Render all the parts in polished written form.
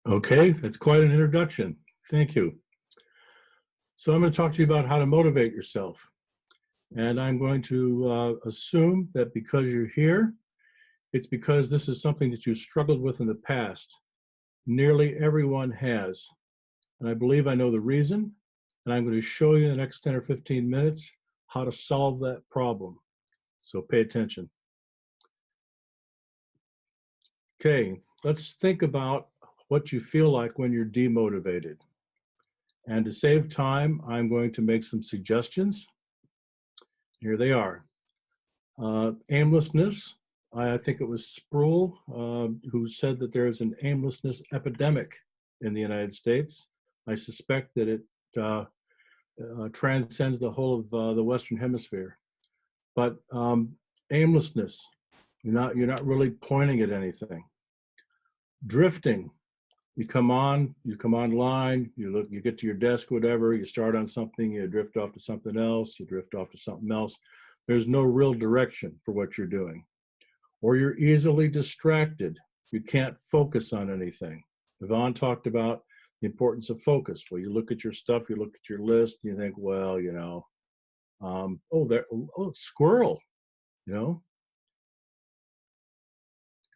Okay, that's quite an introduction. Thank you. So I'm going to talk to you about how to motivate yourself. And I'm going to assume that because you're here, it's because this is something that you've struggled with in the past. Nearly everyone has. And I believe I know the reason. And I'm going to show you in the next 10 or 15 minutes how to solve that problem. So pay attention. Okay, let's think about what you feel like when you're demotivated. And to save time, I'm going to make some suggestions. Here they are. Aimlessness. I think it was Sproul who said that there is an aimlessness epidemic in the United States. I suspect that it transcends the whole of the Western Hemisphere. But aimlessness, you're not really pointing at anything. Drifting. You come online, you get to your desk, whatever, you start on something, you drift off to something else, you drift off to something else. There's no real direction for what you're doing. Or you're easily distracted. You can't focus on anything. Yvonne talked about the importance of focus. Well, you look at your stuff, you look at your list, you think, well, squirrel,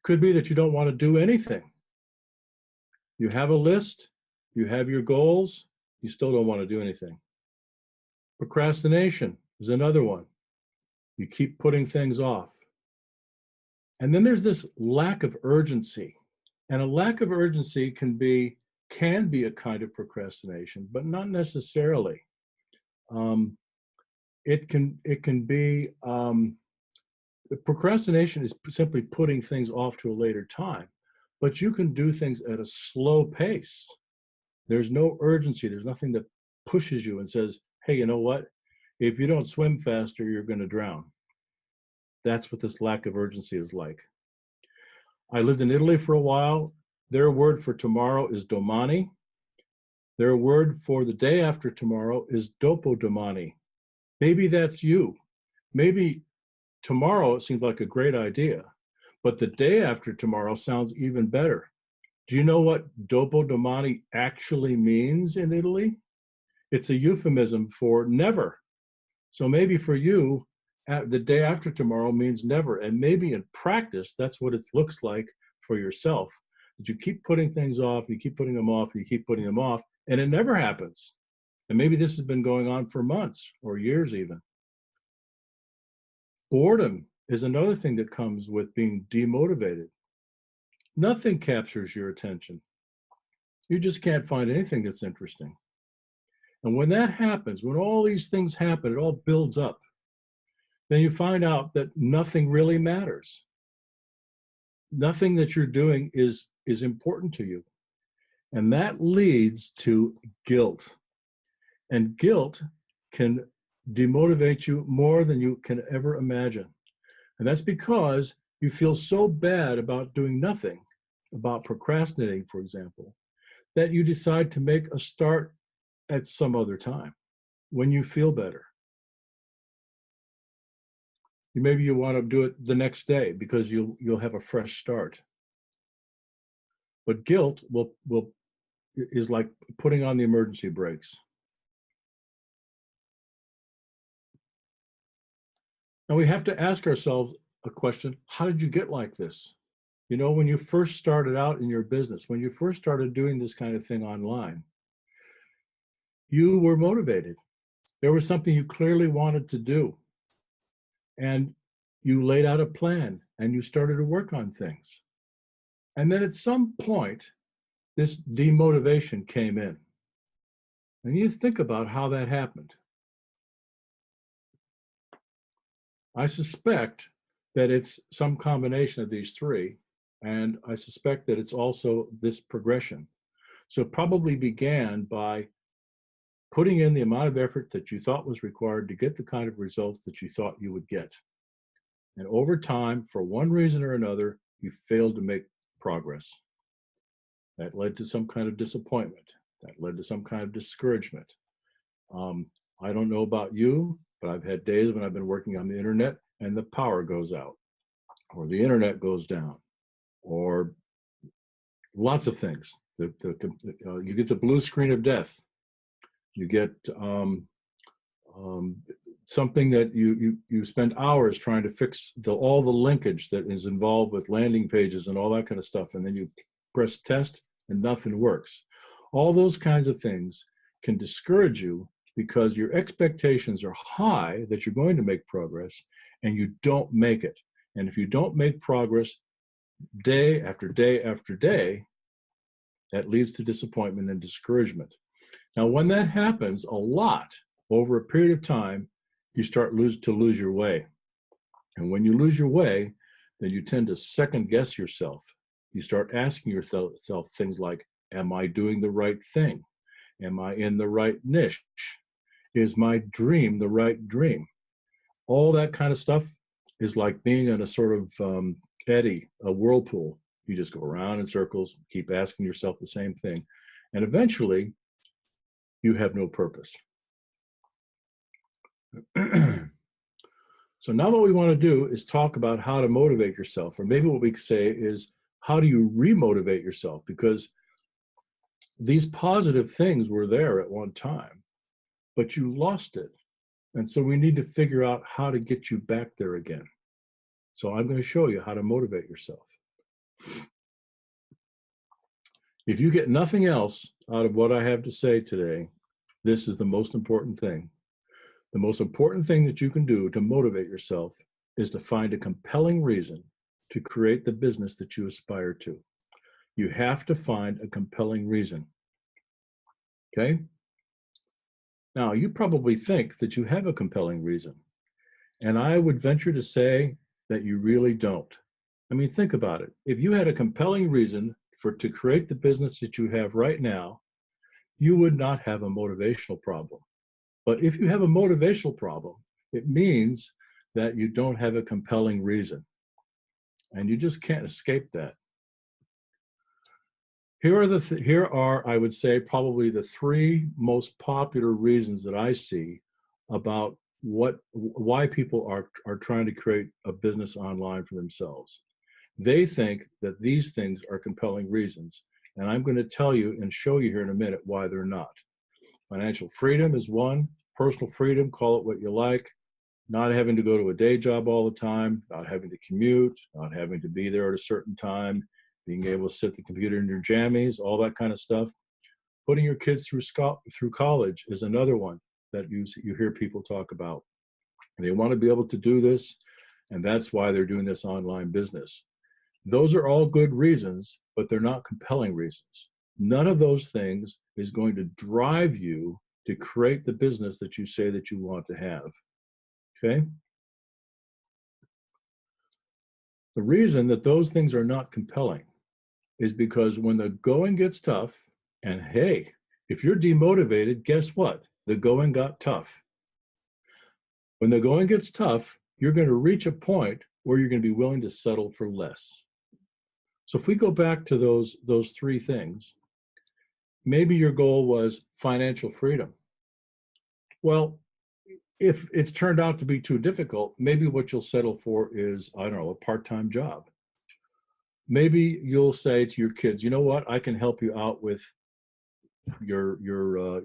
Could be that you don't want to do anything. You have a list, you have your goals, you still don't want to do anything. Procrastination is another one. You keep putting things off. And then there's this lack of urgency. And a lack of urgency can be a kind of procrastination, but not necessarily. It can be procrastination is simply putting things off to a later time, but you can do things at a slow pace. There's no urgency. There's nothing that pushes you and says, hey, you know what? If you don't swim faster, you're going to drown. That's what this lack of urgency is like. I lived in Italy for a while. Their word for tomorrow is domani. Their word for the day after tomorrow is dopodomani. Maybe that's you. Maybe tomorrow it seems like a great idea, but the day after tomorrow sounds even better. Do you know what dopodomani actually means in Italy? It's a euphemism for never. So maybe for you, the day after tomorrow means never. And maybe in practice, that's what it looks like for yourself. That you keep putting things off, you keep putting them off, you keep putting them off, and it never happens. And maybe this has been going on for months or years even. Boredom is another thing that comes with being demotivated. Nothing captures your attention. You just can't find anything that's interesting. And when that happens, when all these things happen, it all builds up. Then you find out that nothing really matters. Nothing that you're doing is important to you. And that leads to guilt. And guilt can demotivate you more than you can ever imagine. And that's because you feel so bad about doing nothing, about procrastinating, for example, that you decide to make a start at some other time when you feel better. Maybe you want to do it the next day because you'll have a fresh start. But guilt is like putting on the emergency brakes. Now we have to ask ourselves a question: how did you get like this? When you first started out in your business, when you first started doing this kind of thing online, you were motivated. There was something you clearly wanted to do. And you laid out a plan and you started to work on things. And then at some point, this demotivation came in. And you think about how that happened. I suspect that it's some combination of these three, and I suspect that it's also this progression. So it probably began by putting in the amount of effort that you thought was required to get the kind of results that you thought you would get. And over time, for one reason or another, you failed to make progress. That led to some kind of disappointment. That led to some kind of discouragement. I don't know about you, but I've had days when I've been working on the internet and the power goes out, or the internet goes down, or Lots of things. You get the blue screen of death. You get um, something that you spend hours trying to fix all the linkage that is involved with landing pages and all that kind of stuff, and then you press test and nothing works. All those kinds of things can discourage you because your expectations are high that you're going to make progress, and you don't make it. And if you don't make progress day after day after day, that leads to disappointment and discouragement. Now, when that happens a lot over a period of time, you start to lose your way. And when you lose your way, then you tend to second guess yourself. You start asking yourself things like, am I doing the right thing? Am I in the right niche? Is my dream the right dream? All that kind of stuff is like being in a sort of eddy, a whirlpool. You just go around in circles, keep asking yourself the same thing. And eventually, you have no purpose. So now what we want to do is talk about how to motivate yourself, or maybe what we could say is, how do you remotivate yourself? Because these positive things were there at one time, but you lost it. And so we need to figure out how to get you back there again. So I'm going to show you how to motivate yourself. If you get nothing else out of what I have to say today, this is the most important thing. The most important thing that you can do to motivate yourself is to find a compelling reason to create the business that you aspire to. You have to find a compelling reason. Okay? Now, you probably think that you have a compelling reason, and I would venture to say that you really don't. I mean, think about it. If you had a compelling reason to create the business that you have right now, you would not have a motivational problem. But if you have a motivational problem, it means that you don't have a compelling reason. And you just can't escape that. Here are, I would say, probably the three most popular reasons that I see about why people are trying to create a business online for themselves. They think that these things are compelling reasons. And I'm going to tell you and show you here in a minute why they're not. Financial freedom is one. Personal freedom, call it what you like. Not having to go to a day job all the time, not having to commute, not having to be there at a certain time, being able to sit at the computer in your jammies, all that kind of stuff. Putting your kids through college is another one that you hear people talk about. They want to be able to do this, and that's why they're doing this online business. Those are all good reasons, but they're not compelling reasons. None of those things is going to drive you to create the business that you say that you want to have. Okay? The reason that those things are not compelling is because when the going gets tough, and hey, if you're demotivated, guess what? The going got tough. When the going gets tough, you're going to reach a point where you're going to be willing to settle for less. So if we go back to those three things, maybe your goal was financial freedom. Well, if it's turned out to be too difficult, maybe what you'll settle for is, I don't know, a part-time job. Maybe you'll say to your kids, you know what, I can help you out with your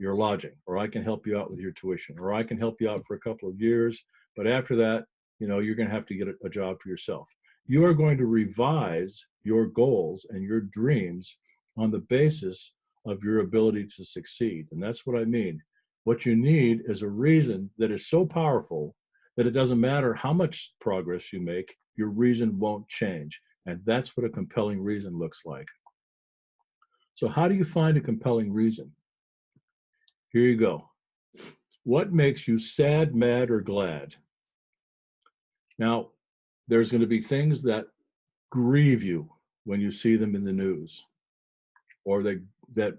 lodging, or I can help you out with your tuition, or I can help you out for a couple of years, but after that, you're going to have to get a job for yourself. You are going to revise your goals and your dreams on the basis of your ability to succeed. And that's what I mean. What you need is a reason that is so powerful that it doesn't matter how much progress you make, your reason won't change. And that's what a compelling reason looks like. So how do you find a compelling reason? Here you go. What makes you sad, mad, or glad? Now, there's going to be things that grieve you when you see them in the news, or that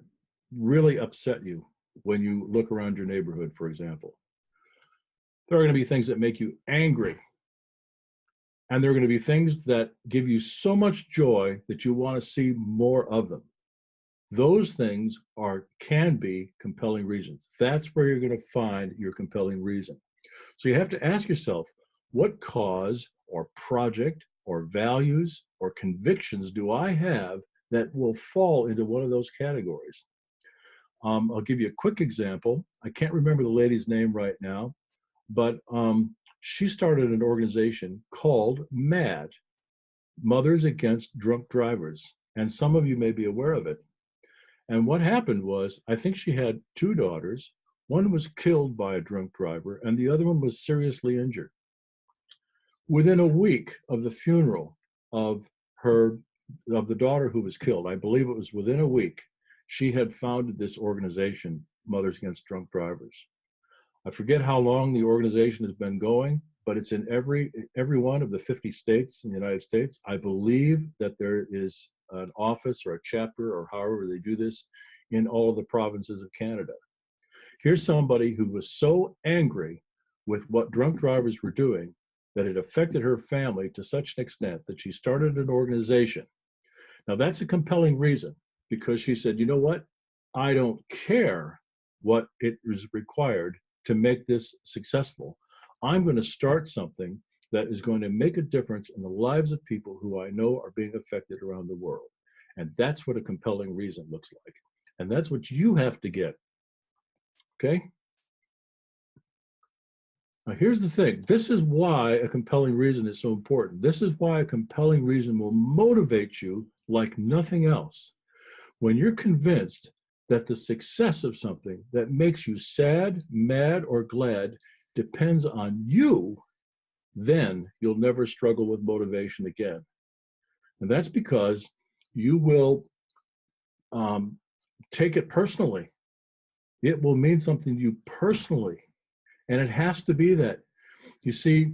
really upset you when you look around your neighborhood, for example. There are going to be things that make you angry. And there are going to be things that give you so much joy that you want to see more of them. Those things can be compelling reasons. That's where you're going to find your compelling reason. So you have to ask yourself, what cause or project or values or convictions do I have that will fall into one of those categories. I'll give you a quick example. I can't remember the lady's name right now, but she started an organization called MAD, Mothers Against Drunk Drivers. And some of you may be aware of it. And what happened was, I think she had two daughters. One was killed by a drunk driver, and the other one was seriously injured. Within a week of the funeral of the daughter who was killed, I believe it was within a week, she had founded this organization, Mothers Against Drunk Drivers. I forget how long the organization has been going, but it's in every one of the 50 states in the United States. I believe that there is an office or a chapter, or however they do this, in all of the provinces of Canada. Here's somebody who was so angry with what drunk drivers were doing that it affected her family to such an extent that she started an organization. Now that's a compelling reason, because she said, you know what? I don't care what it is required to make this successful. I'm going to start something that is going to make a difference in the lives of people who I know are being affected around the world. And that's what a compelling reason looks like. And that's what you have to get. Okay? Now, here's the thing. This is why a compelling reason is so important. This is why a compelling reason will motivate you like nothing else. When you're convinced that the success of something that makes you sad, mad, or glad depends on you, then you'll never struggle with motivation again. And that's because you will take it personally. It will mean something to you personally. And it has to be that. You see,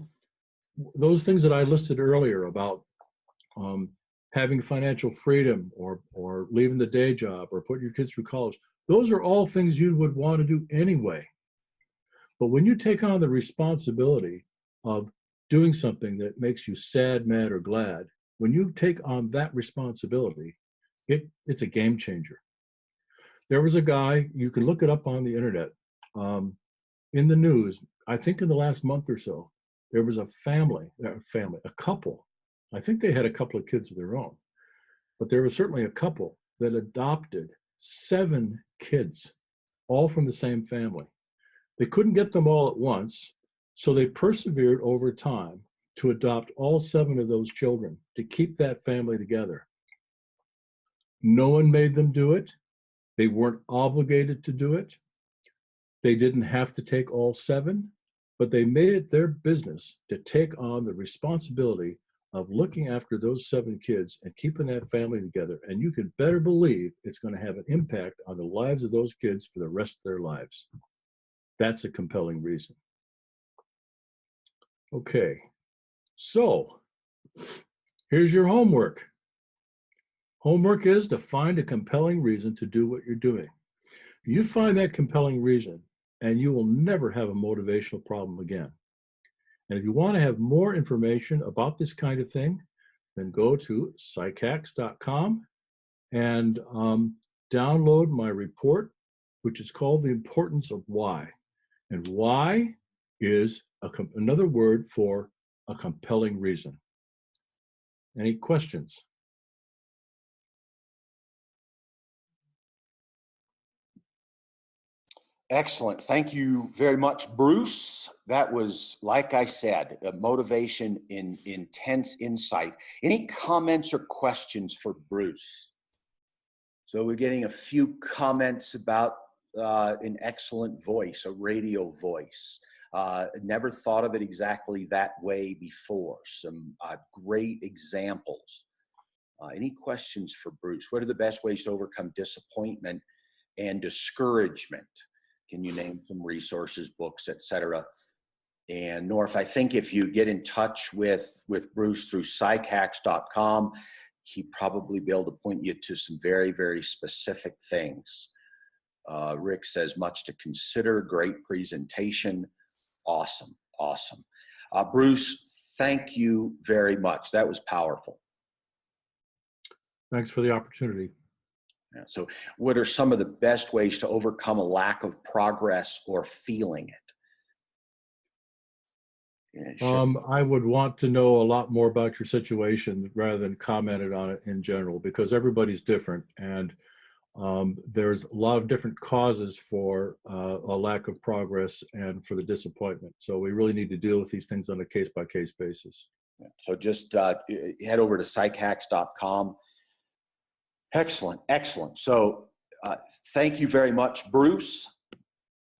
those things that I listed earlier about having financial freedom, or leaving the day job, or putting your kids through college, those are all things you would want to do anyway. But when you take on the responsibility of doing something that makes you sad, mad, or glad, when you take on that responsibility, it's a game changer. There was a guy, you can look it up on the internet, in the news, I think in the last month or so, there was a couple. I think they had a couple of kids of their own, but there was certainly a couple that adopted 7 kids, all from the same family. They couldn't get them all at once, so they persevered over time to adopt all 7 of those children to keep that family together. No one made them do it. They weren't obligated to do it. They didn't have to take all 7, but they made it their business to take on the responsibility of looking after those 7 kids and keeping that family together. And you can better believe it's going to have an impact on the lives of those kids for the rest of their lives. That's a compelling reason. Okay, so here's your homework. Homework is to find a compelling reason to do what you're doing. You find that compelling reason, and you will never have a motivational problem again. And if you want to have more information about this kind of thing, then go to psychhacks.com and download my report, which is called The Importance of Why. And why is another word for a compelling reason. Any questions? Excellent. Thank you very much, Bruce. That was, like I said, a motivation in intense insight. Any comments or questions for Bruce? So we're getting a few comments about an excellent voice, a radio voice. Never thought of it exactly that way before. Some great examples. Any questions for Bruce? What are the best ways to overcome disappointment and discouragement? Can you name some resources, books, etc.? And North, I think if you get in touch with Bruce through psychhacks.com, he'd probably be able to point you to some very, very specific things. Rick says, much to consider, great presentation. Awesome, awesome. Bruce, thank you very much. That was powerful. Thanks for the opportunity. Yeah, so what are some of the best ways to overcome a lack of progress or feeling it? I would want to know a lot more about your situation rather than commented on it in general, because everybody's different, and there's a lot of different causes for a lack of progress and for the disappointment. So we really need to deal with these things on a case-by-case basis. So just head over to psychhacks.com. Excellent, excellent. So thank you very much, Bruce.